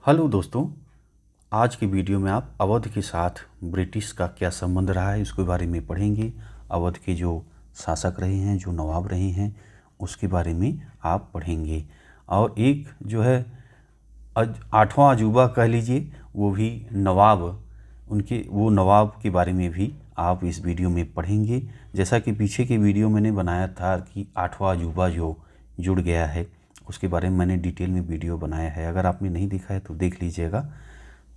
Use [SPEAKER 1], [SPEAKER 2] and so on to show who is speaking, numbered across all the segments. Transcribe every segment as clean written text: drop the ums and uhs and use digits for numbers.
[SPEAKER 1] Hello दोस्तों, आज की वीडियो में आप अवध के साथ ब्रिटिश का क्या संबंध रहा है उसके बारे में पढ़ेंगे। अवध के जो शासक रहे हैं, जो नवाब रहे हैं, उसके बारे में आप पढ़ेंगे। और एक जो है आठवां अजूबा कह लीजिए, वो भी नवाब, उनके वो नवाब के बारे में भी आप इस वीडियो में पढ़ेंगे। जैसा कि पीछे के वीडियो मैंने बनाया था कि आठवां अजूबा जो जुड़ गया है, उसके बारे में मैंने डिटेल में वीडियो बनाया है। अगर आपने नहीं देखा है तो देख लीजिएगा,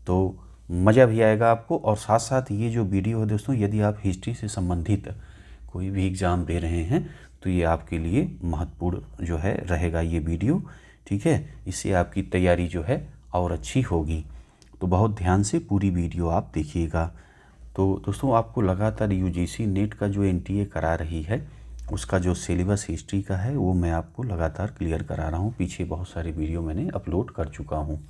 [SPEAKER 1] तो मज़ा भी आएगा आपको। और साथ साथ ये जो वीडियो है दोस्तों, यदि आप हिस्ट्री से संबंधित कोई भी एग्ज़ाम दे रहे हैं तो ये आपके लिए महत्वपूर्ण जो है रहेगा ये वीडियो, ठीक है। इससे आपकी तैयारी जो है और अच्छी होगी, तो बहुत ध्यान से पूरी वीडियो आप देखिएगा। तो दोस्तों, आपको लगातार यूजीसी नेट का जो एनटीए करा रही है, उसका जो सिलेबस हिस्ट्री का है वो मैं आपको लगातार क्लियर करा रहा हूँ। पीछे बहुत सारे वीडियो मैंने अपलोड कर चुका हूँ,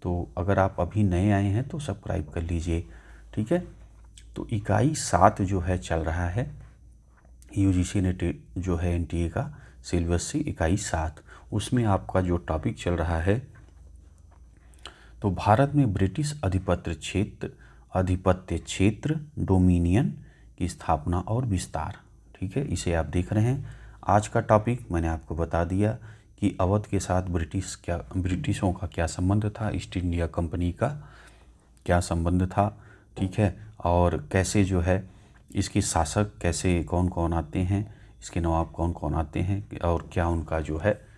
[SPEAKER 1] तो अगर आप अभी नए आए हैं तो सब्सक्राइब कर लीजिए, ठीक है। तो इकाई 7 जो है चल रहा है यूजीसी नेट जो है एनटीए का सिलेबस से इकाई 7, उसमें आपका जो टॉपिक चल रहा है, तो भारत में ब्रिटिश आधिपत्य क्षेत्र डोमिनियन की स्थापना और विस्तार, ठीक है, इसे आप देख रहे हैं। आज का टॉपिक मैंने आपको बता दिया कि अवध के साथ ब्रिटिशों का क्या संबंध था, ईस्ट इंडिया कंपनी का क्या संबंध था, ठीक है। और कैसे जो है इसके शासक कैसे कौन कौन आते हैं, इसके नवाब कौन कौन आते हैं, और क्या उनका जो है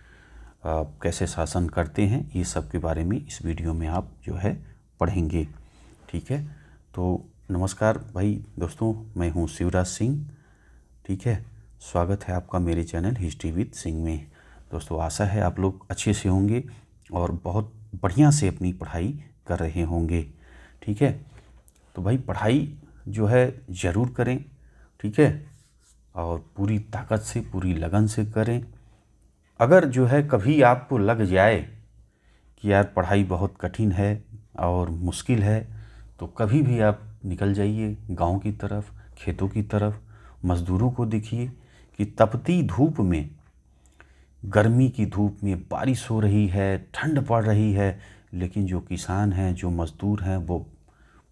[SPEAKER 1] कैसे शासन करते हैं, ये सब के बारे में इस वीडियो में आप जो है पढ़ेंगे, ठीक है। तो नमस्कार भाई दोस्तों, मैं हूँ शिवराज सिंह, ठीक है। स्वागत है आपका मेरे चैनल हिस्ट्री विद सिंह में। दोस्तों, आशा है आप लोग अच्छे से होंगे और बहुत बढ़िया से अपनी पढ़ाई कर रहे होंगे, ठीक है। तो भाई पढ़ाई जो है ज़रूर करें, ठीक है, और पूरी ताकत से पूरी लगन से करें। अगर जो है कभी आपको लग जाए कि यार पढ़ाई बहुत कठिन है और मुश्किल है, तो कभी भी आप निकल जाइए गांव की तरफ, खेतों की तरफ, मज़दूरों को देखिए कि तपती धूप में, गर्मी की धूप में बारिश हो रही है, ठंड पड़ रही है, लेकिन जो किसान हैं, जो मज़दूर हैं, वो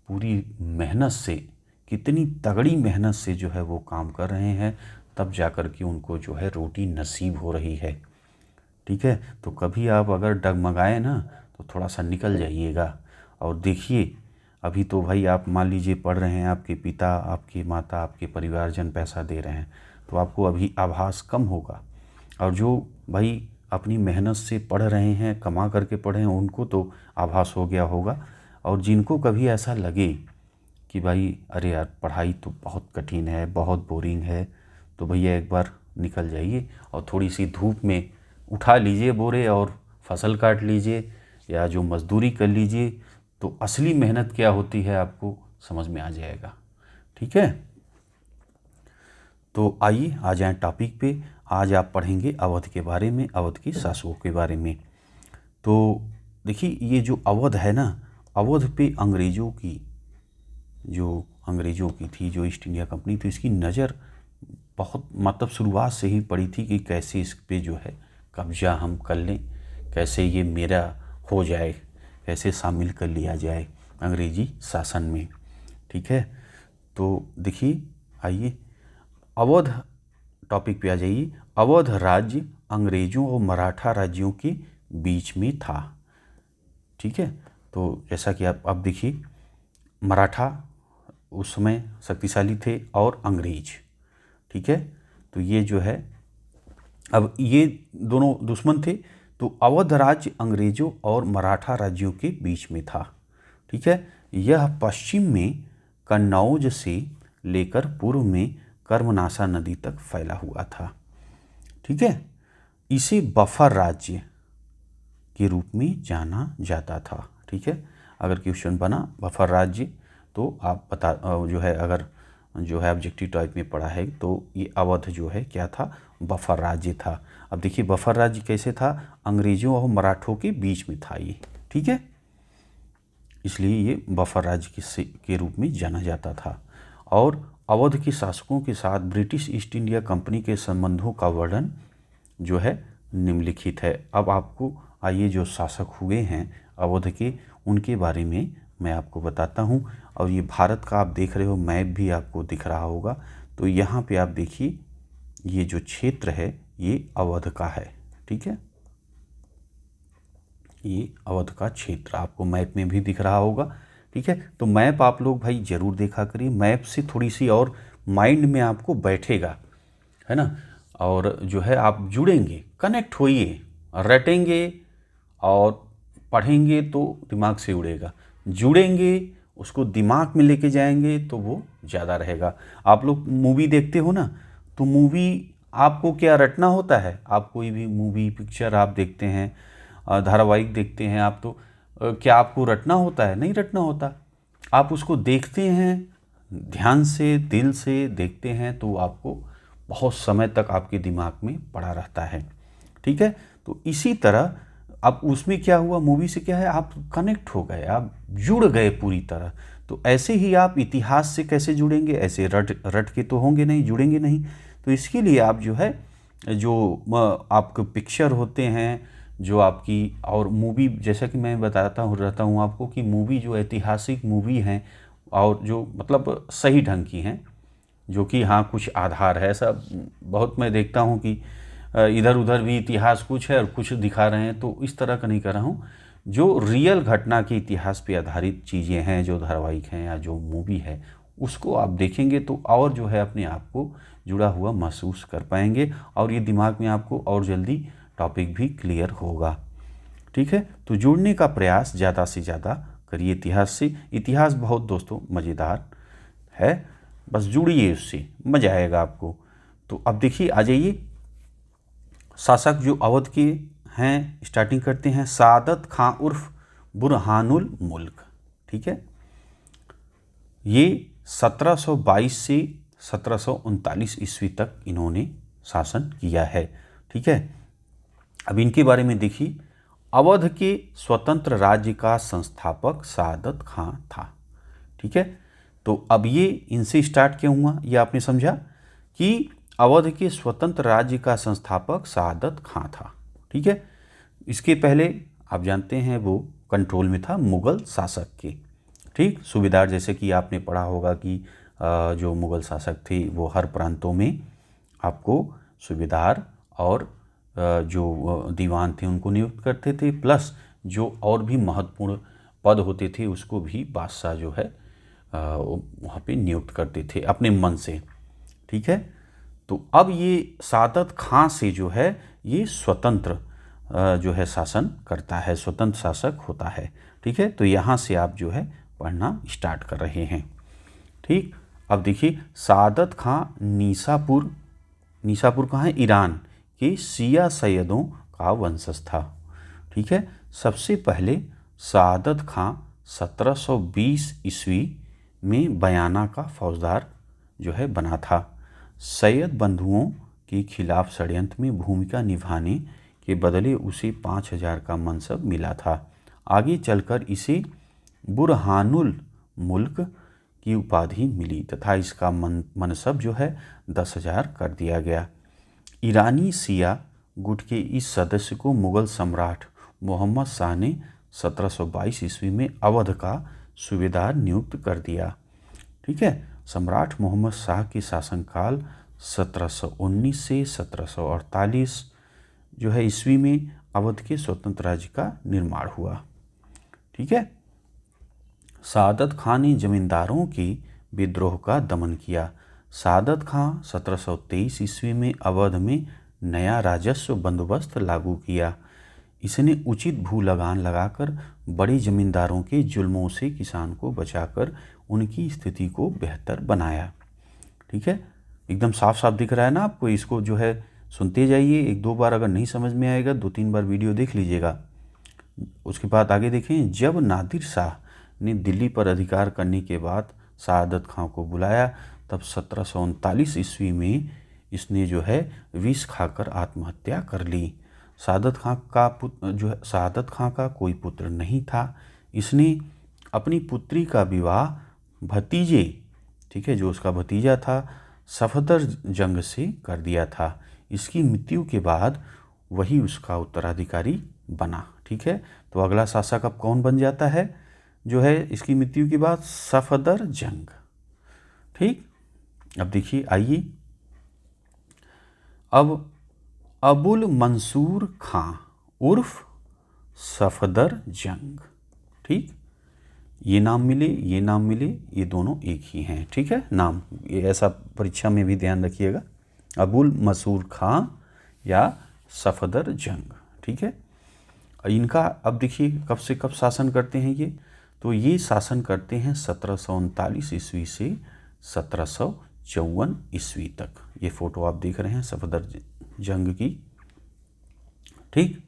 [SPEAKER 1] पूरी मेहनत से, कितनी तगड़ी मेहनत से जो है वो काम कर रहे हैं, तब जाकर के उनको जो है रोटी नसीब हो रही है, ठीक है। तो कभी आप अगर डगमगाए ना, तो थोड़ा सा निकल जाइएगा और देखिए। अभी तो भाई आप मान लीजिए पढ़ रहे हैं, आपके पिता, आपकी माता, आपके परिवारजन पैसा दे रहे हैं, तो आपको अभी आभास कम होगा। और जो भाई अपनी मेहनत से पढ़ रहे हैं, कमा करके पढ़े हैं, उनको तो आभास हो गया होगा। और जिनको कभी ऐसा लगे कि भाई अरे यार पढ़ाई तो बहुत कठिन है, बहुत बोरिंग है, तो भैया एक बार निकल जाइए और थोड़ी सी धूप में उठा लीजिए बोरे और फसल काट लीजिए या जो मज़दूरी कर लीजिए, तो असली मेहनत क्या होती है आपको समझ में आ जाएगा, ठीक है। तो आइए आ जाएं टॉपिक पे। आज आप पढ़ेंगे अवध के बारे में, अवध के शासकों के बारे में। तो देखिए, ये जो अवध है ना, अवध पे अंग्रेज़ों की थी, जो ईस्ट इंडिया कंपनी, तो इसकी नज़र बहुत मतलब शुरुआत से ही पड़ी थी कि कैसे इस पे जो है कब्जा हम कर लें, कैसे ये मेरा हो जाए, कैसे शामिल कर लिया जाए अंग्रेज़ी शासन में, ठीक है। तो देखिए, आइए अवध टॉपिक पे आ जाइए। अवध राज्य अंग्रेज़ों और मराठा राज्यों के बीच में था, ठीक है। तो जैसा कि आप अब देखिए, मराठा उस समय शक्तिशाली थे और अंग्रेज, ठीक है। तो ये जो है, अब ये दोनों दुश्मन थे, तो अवध राज्य अंग्रेज़ों और मराठा राज्यों के बीच में था, ठीक है। यह पश्चिम में कन्नौज से लेकर पूर्व में कर्मनाशा नदी तक फैला हुआ था, ठीक है। इसे बफर राज्य के रूप में जाना जाता था, ठीक है। अगर क्वेश्चन बना बफर राज्य, तो आप बता जो है, अगर जो है ऑब्जेक्टिव टाइप में पढ़ा है, तो ये अवध जो है क्या था, बफर राज्य था। अब देखिए बफर राज्य कैसे था, अंग्रेज़ों और मराठों के बीच में था ये, ठीक है, इसलिए ये बफर राज्य के रूप में जाना जाता था। और अवध के शासकों के साथ ब्रिटिश ईस्ट इंडिया कंपनी के संबंधों का वर्णन जो है निम्नलिखित है। अब आपको आइए जो शासक हुए हैं अवध के, उनके बारे में मैं आपको बताता हूँ। और ये भारत का आप देख रहे हो मैप भी आपको दिख रहा होगा। तो यहाँ पे आप देखिए ये जो क्षेत्र है ये अवध का है, ठीक है। ये अवध का क्षेत्र आपको मैप में भी दिख रहा होगा, ठीक है। तो मैप आप लोग भाई ज़रूर देखा करिए, मैप से थोड़ी सी और माइंड में आपको बैठेगा, है ना। और जो है आप जुड़ेंगे, कनेक्ट होइए, रटेंगे और पढ़ेंगे तो दिमाग से उड़ेगा, जुड़ेंगे उसको दिमाग में लेके जाएंगे तो वो ज़्यादा रहेगा। आप लोग मूवी देखते हो ना, तो मूवी आपको क्या रटना होता है? आप कोई भी मूवी पिक्चर आप देखते हैं, धारावाहिक देखते हैं आप, तो क्या आपको रटना होता है? नहीं रटना होता। आप उसको देखते हैं, ध्यान से दिल से देखते हैं तो आपको बहुत समय तक आपके दिमाग में पड़ा रहता है, ठीक है। तो इसी तरह अब उसमें क्या हुआ, मूवी से क्या है, आप कनेक्ट हो गए, आप जुड़ गए पूरी तरह। तो ऐसे ही आप इतिहास से कैसे जुड़ेंगे? ऐसे रट के तो होंगे नहीं, जुड़ेंगे नहीं। तो इसके लिए आप जो है, जो आपके पिक्चर होते हैं, जो आपकी और मूवी, जैसा कि मैं बताता हूँ रहता हूँ आपको कि मूवी जो ऐतिहासिक मूवी हैं और जो मतलब सही ढंग की हैं, जो कि हाँ कुछ आधार है, ऐसा बहुत मैं देखता हूँ कि इधर उधर भी इतिहास कुछ है और कुछ दिखा रहे हैं, तो इस तरह का नहीं कर रहा हूँ। जो रियल घटना के इतिहास पे आधारित चीज़ें हैं, जो धारावाहिक हैं या जो मूवी है, उसको आप देखेंगे तो और जो है अपने आप को जुड़ा हुआ महसूस कर पाएंगे और ये दिमाग में आपको और जल्दी टॉपिक भी क्लियर होगा, ठीक है। तो जुड़ने का प्रयास ज़्यादा से ज़्यादा करिए इतिहास से। इतिहास बहुत दोस्तों मज़ेदार है, बस जुड़िए उससे, मज़ा आएगा आपको। तो अब देखिए, आ जाइए शासक जो अवध के हैं, स्टार्टिंग करते हैं। सादत खां उर्फ बुरहानुल मुल्क, ठीक है। ये 1722 से 1739 ईस्वी तक इन्होंने शासन किया है, ठीक है। अब इनके बारे में देखिए, अवध के स्वतंत्र राज्य का संस्थापक सादत खां था, ठीक है। तो अब ये इनसे स्टार्ट क्यों हुआ, ये आपने समझा कि अवध के स्वतंत्र राज्य का संस्थापक सादत खां था, ठीक है। इसके पहले आप जानते हैं वो कंट्रोल में था मुग़ल शासक के, ठीक। सूबेदार, जैसे कि आपने पढ़ा होगा कि जो मुग़ल शासक थे वो हर प्रांतों में आपको सूबेदार और जो दीवान थे उनको नियुक्त करते थे, प्लस जो और भी महत्वपूर्ण पद होते थे उसको भी बादशाह जो है वहाँ पे नियुक्त करते थे अपने मन से, ठीक है। तो अब ये सादत खां से जो है ये स्वतंत्र जो है शासन करता है, स्वतंत्र शासक होता है, ठीक है। तो यहाँ से आप जो है पढ़ना स्टार्ट कर रहे हैं, ठीक। अब देखिए, सादत खां नीसापुर कहाँ है, ईरान के शिया सैयदों का वंशज था, ठीक है। सबसे पहले सादत खां 1720 ईस्वी में बयाना का फौजदार जो है बना था। सैयद बंधुओं के खिलाफ षड्यंत्र में भूमिका निभाने के बदले उसे 5000 का मनसब मिला था। आगे चलकर इसे बुरहानुल मुल्क की उपाधि मिली तथा इसका मनसब जो है 10,000 कर दिया गया। ईरानी शिया गुट के इस सदस्य को मुग़ल सम्राट मोहम्मद शाह ने 1722 ईस्वी में अवध का सूबेदार नियुक्त कर दिया, ठीक है। सम्राट मोहम्मद शाह के शासनकाल 1719 से 1748 जो है ईस्वी में अवध के स्वतंत्र राज्य का निर्माण हुआ, ठीक है। सादत खां ने जमींदारों के विद्रोह का दमन किया। सादत खां 1723 ईस्वी में अवध में नया राजस्व बंदोबस्त लागू किया। इसने उचित भू लगान लगाकर बड़े जमींदारों के जुल्मों से किसान को बचाकर उनकी स्थिति को बेहतर बनाया, ठीक है। एकदम साफ साफ दिख रहा है ना आपको, इसको जो है सुनते जाइए, एक दो बार, अगर नहीं समझ में आएगा 2-3 बार वीडियो देख लीजिएगा। उसके बाद आगे देखें, जब नादिर शाह ने दिल्ली पर अधिकार करने के बाद सादत खां को बुलाया, तब 1739 ईस्वी में इसने जो है विष खाकर आत्महत्या कर ली। सादत खां का कोई पुत्र नहीं था। इसने अपनी पुत्री का विवाह भतीजे, ठीक है, जो उसका भतीजा था, सफदर जंग से कर दिया था। इसकी मृत्यु के बाद वही उसका उत्तराधिकारी बना, ठीक। ठीक है। तो अगला शासक अब कौन बन जाता है जो है इसकी मृत्यु के बाद? सफदर जंग। ठीक, अब देखिए आइए, अब अबुल मंसूर खां उर्फ सफदर जंग। ठीक, ये नाम मिले, ये नाम मिले, ये दोनों एक ही हैं। ठीक है, नाम ये ऐसा परीक्षा में भी ध्यान रखिएगा, अबुल मंसूर खां या सफदर जंग। ठीक है, इनका अब देखिए कब से कब शासन करते हैं ये? तो ये शासन करते हैं 1739 ईस्वी से 1754 ईस्वी तक। ये फोटो आप देख रहे हैं सफदर जंग की। ठीक,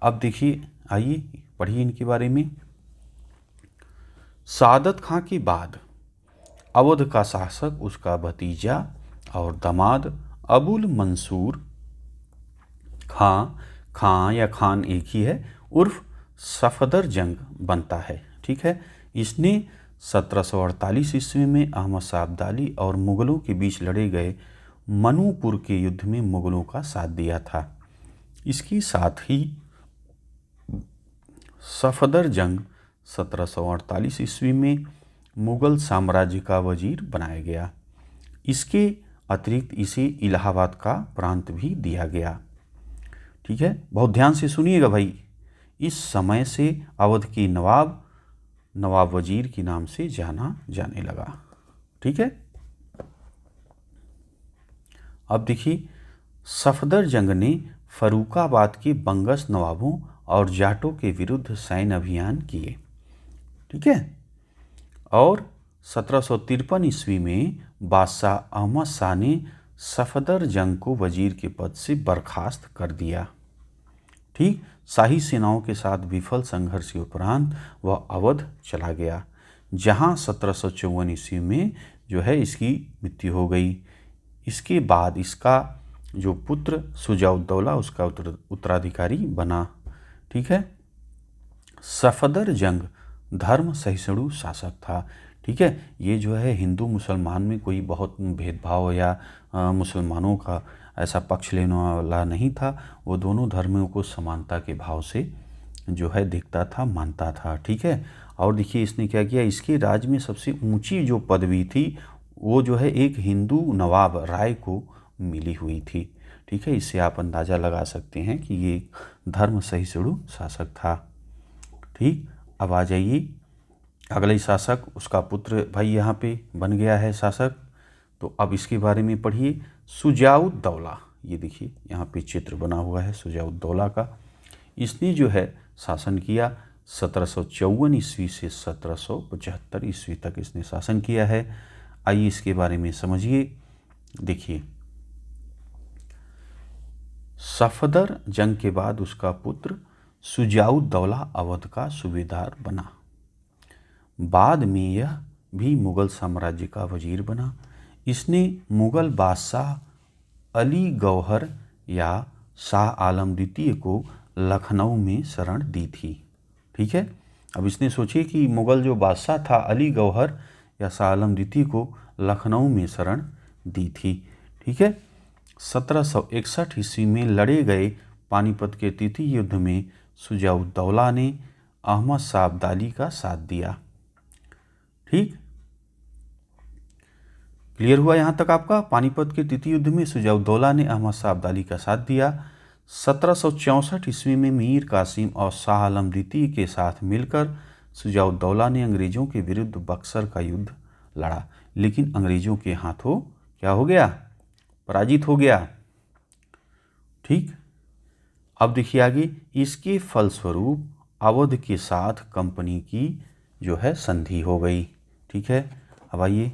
[SPEAKER 1] अब देखिए आइए पढ़िए इनके बारे में। सादत खां के बाद अवध का शासक उसका भतीजा और दामाद अबुल मंसूर खां, खां या खान एक ही है, उर्फ सफदर जंग बनता है। ठीक है, इसने 1748 ईस्वी में अहमद शाह अब्दाली और मुगलों के बीच लड़े गए मनूपुर के युद्ध में मुगलों का साथ दिया था। इसके साथ ही सफदर जंग 1748 ईस्वी में मुगल साम्राज्य का वजीर बनाया गया। इसके अतिरिक्त इसे इलाहाबाद का प्रांत भी दिया गया। ठीक है, बहुत ध्यान से सुनिएगा भाई। इस समय से अवध के नवाब वजीर के नाम से जाना जाने लगा। ठीक है, अब देखिए सफदर जंग ने फर्रुखाबाद के बंगस नवाबों और जाटों के विरुद्ध सैन्य अभियान किए। ठीक है, और 1753 ईस्वी में बादशाह अहमद शाह ने सफदर जंग को वजीर के पद से बर्खास्त कर दिया। ठीक, शाही सेनाओं के साथ विफल संघर्ष के उपरांत वह अवध चला गया, जहां 1754 ईस्वी में जो है इसकी मृत्यु हो गई। इसके बाद इसका जो पुत्र शुजा-उद-दौला उसका उत्तराधिकारी बना। ठीक है, सफदर जंग धर्म सहिष्णु शासक था। ठीक है, ये जो है हिंदू मुसलमान में कोई बहुत भेदभाव या मुसलमानों का ऐसा पक्ष लेने वाला नहीं था। वो दोनों धर्मों को समानता के भाव से जो है देखता था, मानता था। ठीक है, और देखिए इसने क्या किया, इसके राज्य में सबसे ऊंची जो पदवी थी वो जो है एक हिंदू नवाब राय को मिली हुई थी। ठीक है, इससे आप अंदाज़ा लगा सकते हैं कि ये धर्म सहिष्णु शासक था। ठीक, अब आ जाइए अगले शासक, उसका पुत्र भाई यहाँ पे बन गया है शासक। तो अब इसके बारे में पढ़िए, शुजा-उद-दौला। ये देखिए यहाँ पे चित्र बना हुआ है शुजा-उद-दौला का। इसने जो है शासन किया 1754 ईस्वी से 1775 ईस्वी तक इसने शासन किया है। आइए इसके बारे में समझिए। देखिए सफदर जंग के बाद उसका पुत्र शुजा-उद-दौला अवध का सूबेदार बना। बाद में यह भी मुगल साम्राज्य का वजीर बना। इसने मुगल बादशाह अली गौहर या शाह आलम द्वितीय को लखनऊ में शरण दी थी। ठीक है, अब इसने सोचिए कि मुगल जो बादशाह था अली गौहर या शाह आलम द्वितीय को लखनऊ में शरण दी थी। ठीक है, 1761 ईस्वी में लड़े गए पानीपत के तृतीय युद्ध में शुजा-उद-दौला ने अहमद शाह अब्दाली का साथ दिया। ठीक, क्लियर हुआ यहाँ तक आपका? पानीपत के तृतीय युद्ध में शुजा-उद-दौला ने अहमद शाह अब्दाली का साथ दिया। 1764 ईस्वी में मीर कासिम और शाह आलम द्वितीय के साथ मिलकर शुजा-उद-दौला ने अंग्रेजों के विरुद्ध बक्सर का युद्ध लड़ा, लेकिन अंग्रेजों के हाथों क्या हो गया? पराजित हो गया। ठीक, अब देखिए आगे, इसके फलस्वरूप अवध के साथ कंपनी की जो है संधि हो गई। ठीक है, अब आइए,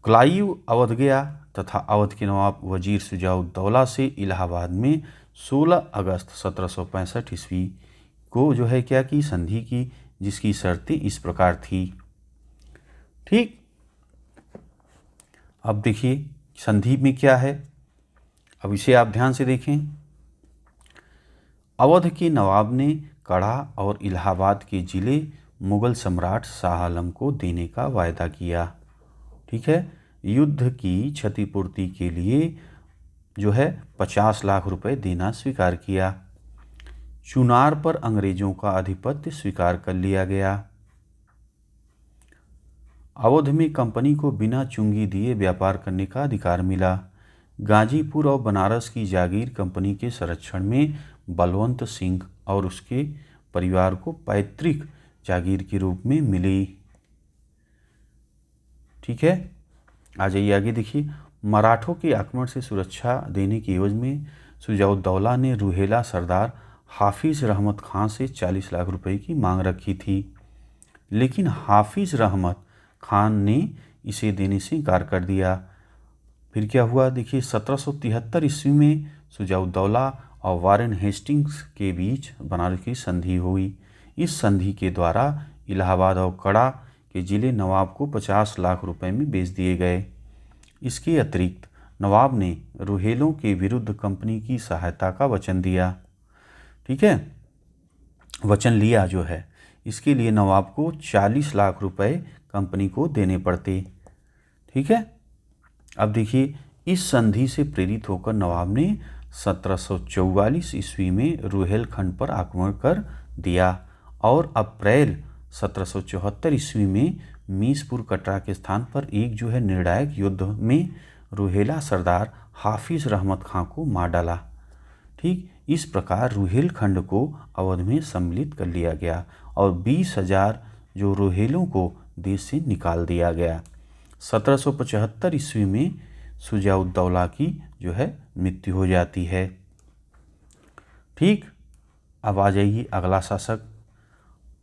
[SPEAKER 1] क्लाइव अवध गया तथा अवध के नवाब वजीर शुजा-उद-दौला से इलाहाबाद में 16 अगस्त 1765 ईस्वी को जो है क्या की संधि की, जिसकी शर्तें इस प्रकार थी। ठीक, अब देखिए संधि में क्या है, अब इसे आप ध्यान से देखें। अवध के नवाब ने कड़ा और इलाहाबाद के ज़िले मुगल सम्राट शाह आलम को देने का वायदा किया। ठीक है, युद्ध की क्षतिपूर्ति के लिए जो है 50 लाख रुपए देना स्वीकार किया। चुनार पर अंग्रेजों का आधिपत्य स्वीकार कर लिया गया। अवध में कंपनी को बिना चुंगी दिए व्यापार करने का अधिकार मिला। गाजीपुर और बनारस की जागीर कंपनी के संरक्षण में बलवंत सिंह और उसके परिवार को पैतृक जागीर के रूप में मिली। ठीक है, आ जाइए आगे देखिए। मराठों के आक्रमण से सुरक्षा देने की एवज में शुजाउद्दौला ने रूहेला सरदार हाफिज रहमत खां से 40 लाख रुपए की मांग रखी थी, लेकिन हाफिज रहमत खान ने इसे देने से इनकार कर दिया। फिर क्या हुआ देखिए, 1773 ईस्वी में शुजाउद्दौला और वारेन हेस्टिंग्स के बीच बनारस की संधि हुई। इस संधि के द्वारा इलाहाबाद और कड़ा के जिले नवाब को 50 लाख रुपए में बेच दिए गए। इसके अतिरिक्त नवाब ने रूहेलों के विरुद्ध कंपनी की सहायता का वचन दिया। ठीक है, वचन लिया जो है, इसके लिए नवाब को 40 लाख रुपए कंपनी को देने पड़ते। ठीक है, अब देखिए, इस संधि से प्रेरित होकर नवाब ने 1744 ईस्वी में रूहेलखंड पर आक्रमण कर दिया और अप्रैल 1774 ईस्वी में मीसपुर कटरा के स्थान पर एक जो है निर्णायक युद्ध में रूहेला सरदार हाफिज रहमत खां को मार डाला। ठीक, इस प्रकार रूहेलखंड को अवध में सम्मिलित कर लिया गया और 20,000 जो रूहेलों को देश से निकाल दिया गया। 1775 ईस्वी में शुजाउद्दौला की जो है मृत्यु हो जाती है। ठीक, अब आ जाइए अगला शासक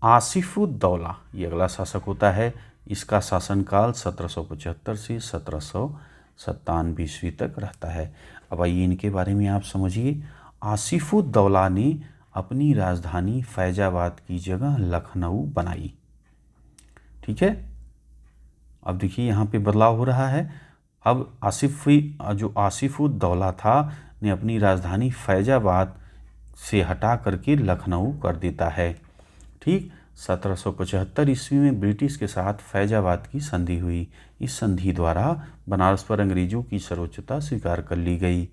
[SPEAKER 1] आसिफुद्दौला। ये अगला शासक होता है। इसका शासनकाल 1775 से 1797 ईस्वी तक रहता है। अब आइए इनके बारे में आप समझिए। आसिफुद्दौला ने अपनी राजधानी फैजाबाद की जगह लखनऊ बनाई। ठीक है, अब देखिए यहाँ पे बदलाव हो रहा है। अब आसिफुद्दौला था ने अपनी राजधानी फैजाबाद से हटा करके लखनऊ कर देता है। ठीक, 1775 ईस्वी में ब्रिटिश के साथ फैजाबाद की संधि हुई। इस संधि द्वारा बनारस पर अंग्रेजों की सर्वोच्चता स्वीकार कर ली गई।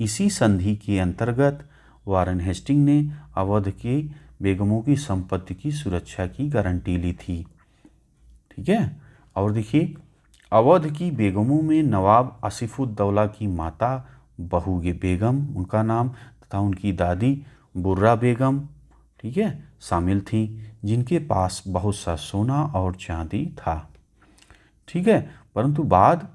[SPEAKER 1] इसी संधि के अंतर्गत वारेन हेस्टिंग ने अवध के बेगमों की संपत्ति की सुरक्षा की गारंटी ली थी। ठीक है, और देखिए, अवध की बेगमों में नवाब आसिफुद्दौला की माता बहूगे बेगम उनका नाम तथा उनकी दादी बुर्रा बेगम, ठीक है, शामिल थीं, जिनके पास बहुत सा सोना और चांदी था। ठीक है, परंतु बाद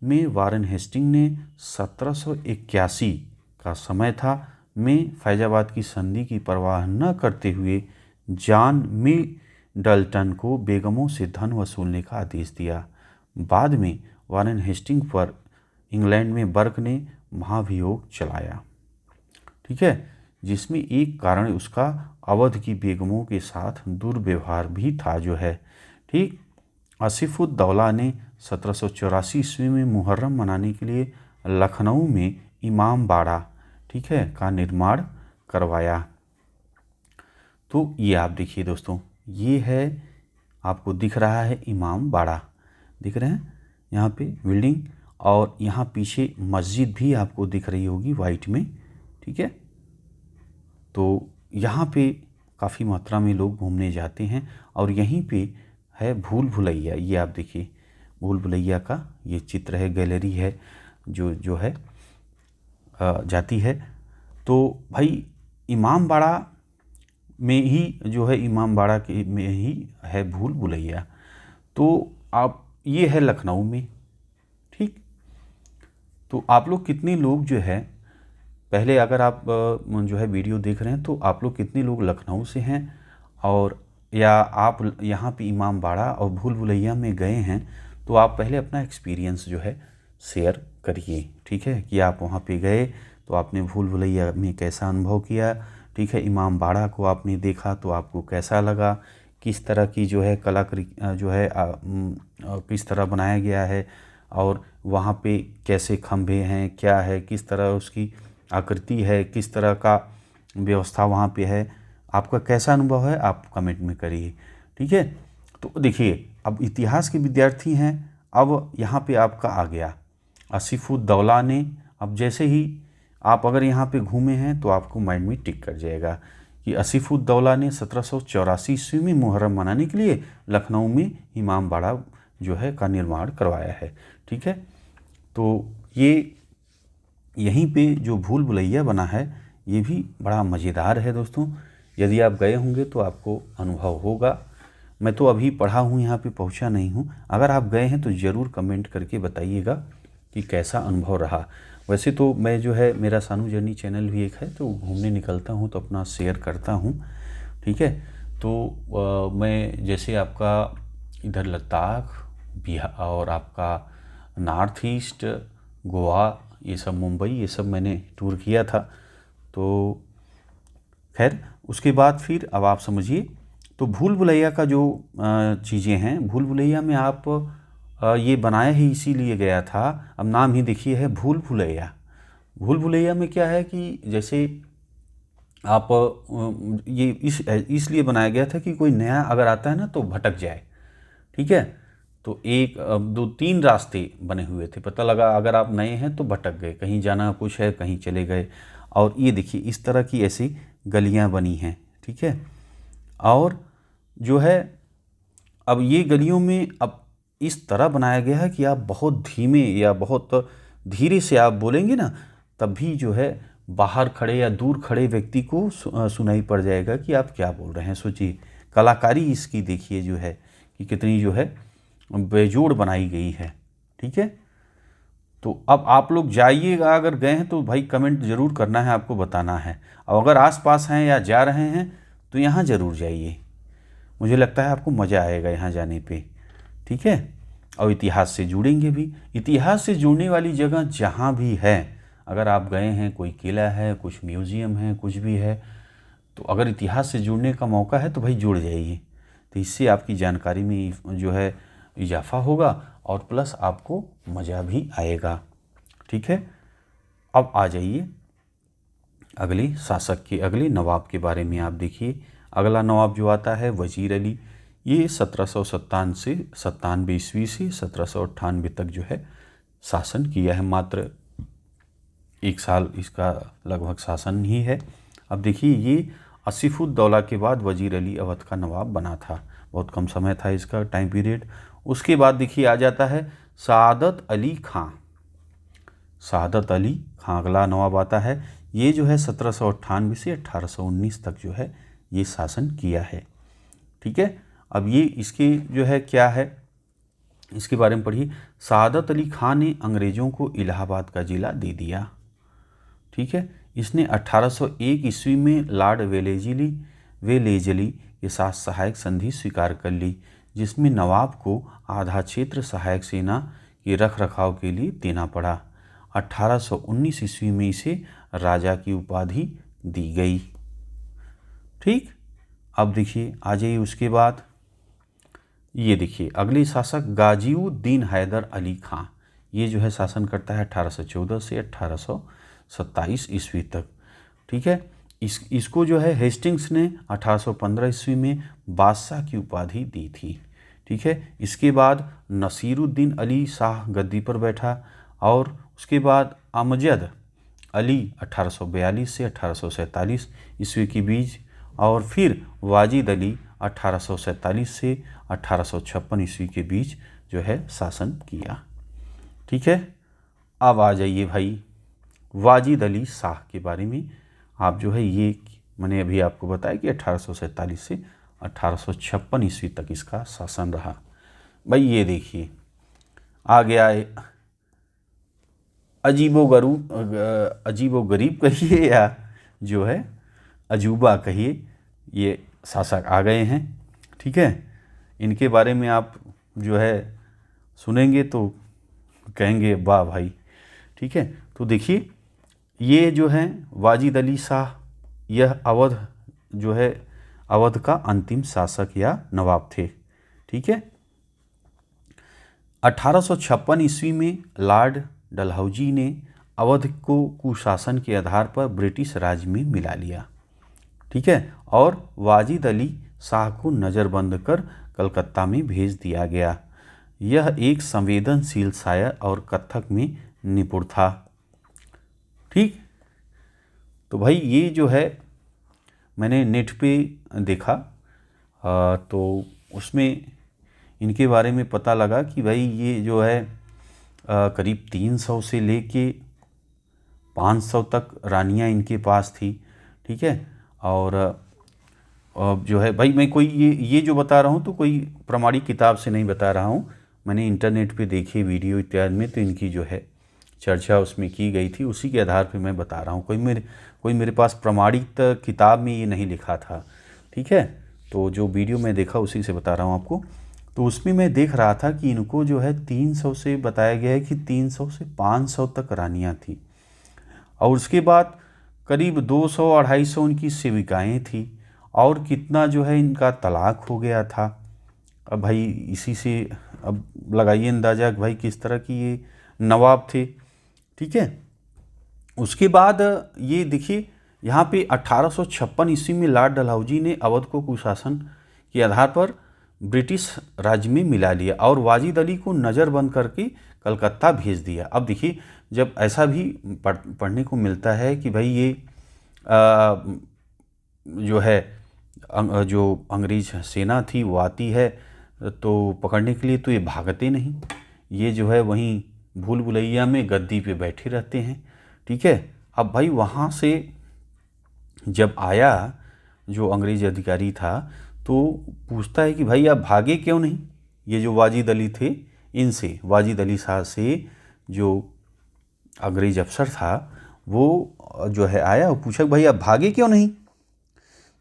[SPEAKER 1] में वारेन हेस्टिंग ने 1781 का समय था में फैजाबाद की संधि की परवाह न करते हुए जॉन मिडल्टन को बेगमों से धन वसूलने का आदेश दिया। बाद में वारेन हेस्टिंग पर इंग्लैंड में बर्क ने महाभियोग चलाया। ठीक है, जिसमें एक कारण उसका अवध की बेगमों के साथ दुर्व्यवहार भी था जो है। ठीक, आसिफुद्दौला ने 1784 ईस्वी में मुहर्रम मनाने के लिए लखनऊ में इमाम बाड़ा, ठीक है, का निर्माण करवाया। तो ये आप देखिए दोस्तों, ये है आपको दिख रहा है इमाम बाड़ा, दिख रहे हैं यहाँ पे बिल्डिंग, और यहाँ पीछे मस्जिद भी आपको दिख रही होगी वाइट में। ठीक है, तो यहाँ पे काफ़ी मात्रा में लोग घूमने जाते हैं और यहीं पे है भूल भुलैया। ये आप देखिए भूल भुलैया का ये चित्र है, गैलरी है जो है जाती है। तो भाई इमाम बाड़ा में ही जो है, इमाम बाड़ा के में ही है भूल भुलैया। तो आप ये है लखनऊ में। ठीक, तो आप लोग कितने लोग जो है, पहले अगर आप जो है वीडियो देख रहे हैं तो आप लोग कितने लोग लखनऊ से हैं, और या आप यहाँ पे इमाम बाड़ा और भूल भुलैया में गए हैं, तो आप पहले अपना एक्सपीरियंस जो है शेयर करिए। ठीक है, कि आप वहाँ पे गए तो आपने भूल भुलैया में कैसा अनुभव किया। ठीक है, इमाम बाड़ा को आपने देखा तो आपको कैसा लगा, किस तरह की जो है कलाकृति जो है किस तरह बनाया गया है, और वहाँ पे कैसे खंभे हैं, क्या है, किस तरह उसकी आकृति है, किस तरह का व्यवस्था वहाँ पे है, आपका कैसा अनुभव है आप कमेंट में करिए। ठीक है, तो देखिए अब इतिहास के विद्यार्थी हैं, अब यहाँ पे आपका आ गया आसिफुद्दौला ने। अब जैसे ही आप अगर यहाँ पे घूमे हैं तो आपको माइंड में टिक कर जाएगा कि आसिफउद्दौला ने 1784 ईस्वी में मुहर्रम मनाने के लिए लखनऊ में इमामबाड़ा जो है का निर्माण करवाया है। ठीक है, तो ये यहीं पे जो भूल भुलैया बना है ये भी बड़ा मज़ेदार है दोस्तों। यदि आप गए होंगे तो आपको अनुभव होगा। मैं तो अभी पढ़ा हूँ, यहाँ पे पहुँचा नहीं हूँ। अगर आप गए हैं तो ज़रूर कमेंट करके बताइएगा कि कैसा अनुभव रहा। वैसे तो मैं जो है, मेरा सानू जर्नी चैनल भी एक है, तो घूमने निकलता हूँ तो अपना शेयर करता हूँ। ठीक है, तो मैं जैसे आपका इधर लद्दाख, बिहार और आपका नॉर्थ ईस्ट, गोवा, ये सब, मुंबई, ये सब मैंने टूर किया था। तो खैर उसके बाद फिर अब आप समझिए, तो भूल भुलैया का जो चीज़ें हैं, भूल भुलैया में आप ये बनाया ही इसीलिए गया था, अब नाम ही देखिए है भूल भुलैया। भूल भुलैया में क्या है कि जैसे आप ये इसलिए बनाया गया था कि कोई नया अगर आता है ना तो भटक जाए। ठीक है, तो एक दो तीन रास्ते बने हुए थे, पता लगा अगर आप नए हैं तो भटक गए, कहीं जाना कुछ है, कहीं चले गए। और ये देखिए इस तरह की ऐसी गलियां बनी हैं। ठीक है, और जो है अब ये गलियों में अब इस तरह बनाया गया है कि आप बहुत धीमे या बहुत धीरे से आप बोलेंगे ना, तब भी जो है बाहर खड़े या दूर खड़े व्यक्ति को सुनाई पड़ जाएगा कि आप क्या बोल रहे हैं। सोचिए कलाकारी इसकी देखिए जो है कि कितनी जो है बेजोड़ बनाई गई है। ठीक है, तो अब आप लोग जाइएगा, अगर गए हैं तो भाई कमेंट ज़रूर करना है, आपको बताना है। और अगर आसपास हैं या जा रहे हैं तो यहाँ ज़रूर जाइए, मुझे लगता है आपको मज़ा आएगा यहाँ जाने पे। ठीक है, और इतिहास से जुड़ेंगे भी। इतिहास से जुड़ने वाली जगह जहाँ भी है, अगर आप गए हैं, कोई किला है, कुछ म्यूज़ियम है, कुछ भी है, तो अगर इतिहास से जुड़ने का मौका है तो भाई जुड़ जाइए। तो इससे आपकी जानकारी में जो है इजाफा होगा और प्लस आपको मज़ा भी आएगा। ठीक है, अब आ जाइए अगले शासक के, अगले नवाब के बारे में। आप देखिए अगला नवाब जो आता है वज़ीर अली, ये 1757 से 97 ईस्वी से 1798 तक जो है शासन किया है। मात्र 1 साल इसका लगभग शासन ही है। अब देखिए ये आसिफउद्दौला के बाद वज़ीर अली अवध का नवाब बना था, बहुत कम समय था इसका टाइम पीरियड। उसके बाद देखिए आ जाता है सआदत अली खां। सआदत अली खां अगला नवाब आता है। ये जो है 1798 से 1819 तक जो है ये शासन किया है। ठीक है, अब ये इसके जो है क्या है, इसके बारे में पढ़िए। सआदत अली खां ने अंग्रेज़ों को इलाहाबाद का ज़िला दे दिया। ठीक है, इसने 1801 ईस्वी में लॉर्ड वेलेजली के साथ सहायक संधि स्वीकार कर ली, जिसमें नवाब को आधा क्षेत्र सहायक सेना के रख रखाव के लिए देना पड़ा। 1819 ईस्वी में इसे राजा की उपाधि दी गई। ठीक, अब देखिए आ जाइए उसके बाद, ये देखिए अगले शासक गाजीउद्दीन हैदर अली खां। ये जो है शासन करता है 1814 से 1827 ईस्वी तक। ठीक है, इसको जो है हेस्टिंग्स ने 1815 ईस्वी में बादशाह की उपाधि दी थी। ठीक है, इसके बाद नसीरुद्दीन अली शाह गद्दी पर बैठा, और उसके बाद अमजद अली 1842 से 1847 ईस्वी के बीच, और फिर वाजिद अली 1847 से 1856 ईस्वी के बीच जो है शासन किया। ठीक है, अब आ जाइए भाई वाजिद अली शाह के बारे में। आप जो है ये मैंने अभी आपको बताया कि 1847 से 1856 ईस्वी तक इसका शासन रहा। भाई ये देखिए आ गया है अजीबो गरीब कहिए या जो है अजूबा कहिए, ये शासक आ गए हैं। ठीक है, इनके बारे में आप जो है सुनेंगे तो कहेंगे वाह भाई। ठीक है, तो देखिए ये जो है वाजिद अली शाह, यह अवध जो है अवध का अंतिम शासक या नवाब थे। ठीक है, 1856 ईस्वी में लॉर्ड डलहौजी ने अवध को कुशासन के आधार पर ब्रिटिश राज में मिला लिया। ठीक है, और वाजिद अली शाह को नज़रबंद कर कलकत्ता में भेज दिया गया। यह एक संवेदनशील शायर और कथक में निपुण था। ठीक, तो भाई ये जो है मैंने नेट पे देखा तो उसमें इनके बारे में पता लगा कि भाई ये जो है करीब 300 से लेके 500 तक रानियां इनके पास थी। ठीक है। और जो है भाई मैं कोई ये जो बता रहा हूँ तो कोई प्रमाणिक किताब से नहीं बता रहा हूँ, मैंने इंटरनेट पे देखी वीडियो इत्यादि में, तो इनकी जो है चर्चा उसमें की गई थी, उसी के आधार पे मैं बता रहा हूँ। कोई मेरे पास प्रमाणित किताब में ये नहीं लिखा था। ठीक है। तो जो वीडियो मैं देखा उसी से बता रहा हूँ आपको। तो उसमें मैं देख रहा था कि इनको जो है 300 से बताया गया है कि 300 से 500 तक रानियाँ थी, और उसके बाद करीब 200-250 उनकी सेविकाएँ थी, और कितना जो है इनका तलाक हो गया था। अब भाई इसी से अब लगाइए अंदाज़ा कि भाई किस तरह की ये नवाब थे। ठीक है। उसके बाद ये देखिए यहाँ पे 1856 ईस्वी में लॉर्ड डलहौजी ने अवध को कुशासन के आधार पर ब्रिटिश राज्य में मिला लिया और वाजिद अली को नज़रबंद करके कलकत्ता भेज दिया। अब देखिए जब ऐसा भी पढ़ने को मिलता है कि भाई ये जो है जो अंग्रेज सेना थी वो आती है तो पकड़ने के लिए, तो ये भागते नहीं, ये जो है वहीं भूल भुलैया में गद्दी पे बैठे रहते हैं। ठीक है। अब भाई वहाँ से जब आया जो अंग्रेज अधिकारी था तो पूछता है कि भाई आप भागे क्यों नहीं। ये जो वाजिद अली थे, इनसे, वाजिद अली शाह से जो अंग्रेज अफसर था वो जो है आया और पूछा भाई आप भागे क्यों नहीं।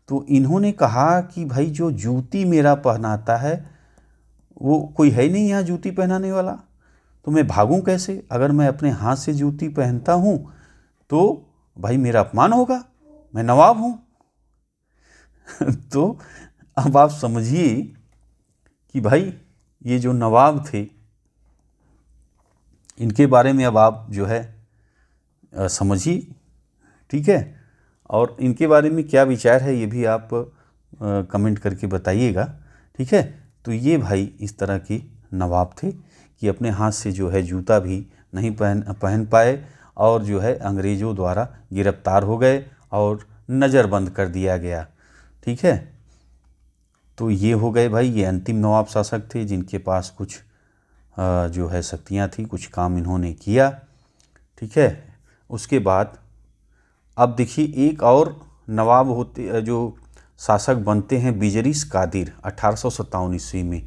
[SPEAKER 1] तो इन्होंने कहा कि भाई जो जूती मेरा पहनाता है वो कोई है नहीं यहाँ जूती पहनाने वाला, तो मैं भागूं कैसे। अगर मैं अपने हाथ से जूती पहनता हूँ तो भाई मेरा अपमान होगा, मैं नवाब हूँ। तो अब आप समझिए कि भाई ये जो नवाब थे इनके बारे में अब आप जो है समझिए। ठीक है। और इनके बारे में क्या विचार है ये भी आप कमेंट करके बताइएगा। ठीक है। तो ये भाई इस तरह के नवाब थे कि अपने हाथ से जो है जूता भी नहीं पहन पाए और जो है अंग्रेज़ों द्वारा गिरफ्तार हो गए और नज़रबंद कर दिया गया। ठीक है। तो ये हो गए भाई, ये अंतिम नवाब शासक थे जिनके पास कुछ जो है शक्तियाँ थी, कुछ काम इन्होंने किया। ठीक है। उसके बाद अब देखिए एक और नवाब होते जो शासक बनते हैं बिजरिस कादिर 1857 ईस्वी में।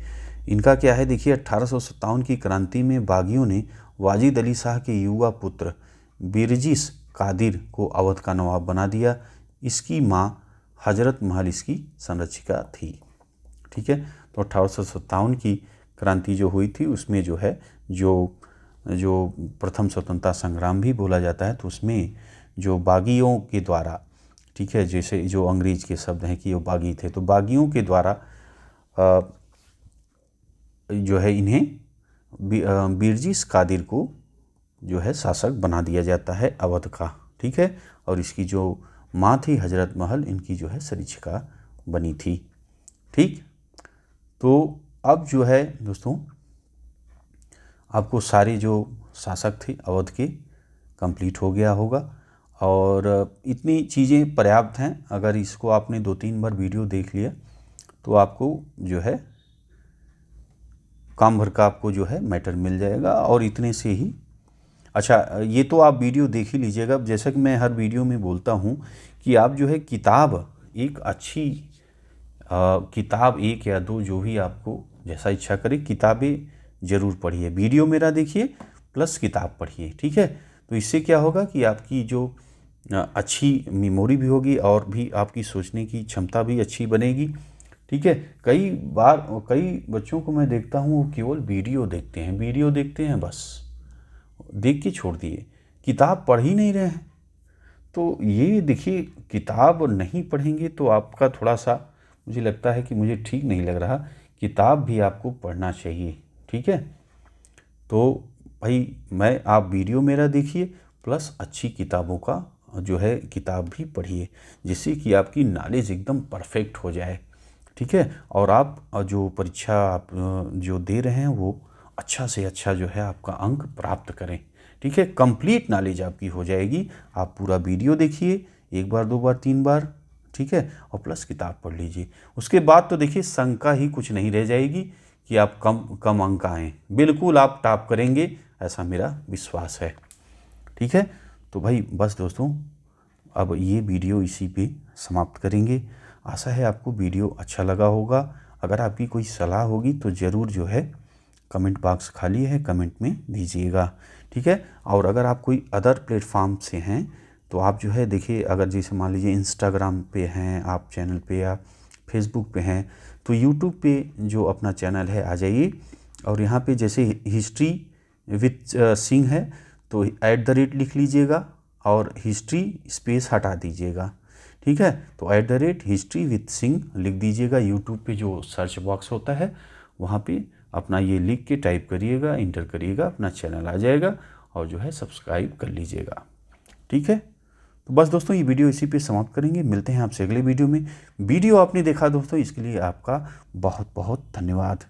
[SPEAKER 1] इनका क्या है देखिए 1857 की क्रांति में बागियों ने वाजिद अली शाह के युवा पुत्र बिरजिस कादिर को अवध का नवाब बना दिया। इसकी माँ हजरत महल इसकी संरक्षिका थी। ठीक है। तो 1857 की क्रांति जो हुई थी उसमें जो है जो प्रथम स्वतंत्रता संग्राम भी बोला जाता है, तो उसमें जो बागियों के द्वारा, ठीक है, जैसे जो अंग्रेज के शब्द हैं कि वो बागी थे, तो बागियों के द्वारा जो है इन्हें बिरजिस कादिर को जो है शासक बना दिया जाता है अवध का। ठीक है। और इसकी जो माँ थी हजरत महल, इनकी जो है सरीक्षिका बनी थी। ठीक। तो अब जो है दोस्तों आपको सारे जो शासक थे अवध के कंप्लीट हो गया होगा, और इतनी चीज़ें पर्याप्त हैं। अगर इसको आपने 2-3 बार वीडियो देख लिया तो आपको जो है काम भर का आपको जो है मैटर मिल जाएगा। और इतने से ही अच्छा, ये तो आप वीडियो देख ही लीजिएगा। जैसा कि मैं हर वीडियो में बोलता हूँ कि आप जो है किताब एक अच्छी किताब 1 या 2 जो भी आपको जैसा इच्छा करे किताबें ज़रूर पढ़िए। वीडियो मेरा देखिए प्लस किताब पढ़िए। ठीक है। तो इससे क्या होगा कि आपकी जो अच्छी मेमोरी भी होगी और भी आपकी सोचने की क्षमता भी अच्छी बनेगी। ठीक है। कई बार कई बच्चों को मैं देखता हूँ वो केवल वीडियो देखते हैं बस, देख के छोड़ दिए, किताब पढ़ ही नहीं रहे हैं। तो ये देखिए किताब नहीं पढ़ेंगे तो आपका थोड़ा सा मुझे लगता है कि मुझे ठीक नहीं लग रहा। किताब भी आपको पढ़ना चाहिए। ठीक है। तो भाई आप वीडियो मेरा देखिए प्लस अच्छी किताबों का जो है किताब भी पढ़िए, जिससे कि आपकी नॉलेज एकदम परफेक्ट हो जाए। ठीक है। और आप जो परीक्षा आप जो दे रहे हैं वो अच्छा से अच्छा जो है आपका अंक प्राप्त करें। ठीक है। कंप्लीट नॉलेज आपकी हो जाएगी। आप पूरा वीडियो देखिए 1 बार 2 बार 3 बार। ठीक है, और प्लस किताब पढ़ लीजिए। उसके बाद तो देखिए शंका ही कुछ नहीं रह जाएगी कि आप कम अंक आएँ, बिल्कुल आप टॉप करेंगे, ऐसा मेरा विश्वास है। ठीक है, तो भाई बस दोस्तों, अब ये वीडियो इसी पे समाप्त करेंगे। आशा है आपको वीडियो अच्छा लगा होगा। अगर आपकी कोई सलाह होगी तो ज़रूर जो है कमेंट बॉक्स खाली है, कमेंट में दीजिएगा। ठीक है, और अगर आप कोई अदर प्लेटफॉर्म से हैं तो आप जो है देखिए, अगर जैसे मान लीजिए इंस्टाग्राम पे हैं आप चैनल पे, या फेसबुक पे हैं, तो यूट्यूब पे जो अपना चैनल है आ जाइए, और यहाँ पे जैसे हिस्ट्री विथ सिंह है तो @ लिख लीजिएगा और हिस्ट्री स्पेस हटा दीजिएगा। ठीक है, तो @हिस्ट्री विथ सिंह लिख दीजिएगा। यूट्यूब पे जो सर्च बॉक्स होता है वहाँ पे अपना ये लिख के टाइप करिएगा, इंटर करिएगा, अपना चैनल आ जाएगा और जो है सब्सक्राइब कर लीजिएगा। ठीक है, तो बस दोस्तों ये वीडियो इसी पे समाप्त करेंगे। मिलते हैं आपसे अगले वीडियो में। वीडियो आपने देखा दोस्तों, इसके लिए आपका बहुत बहुत धन्यवाद।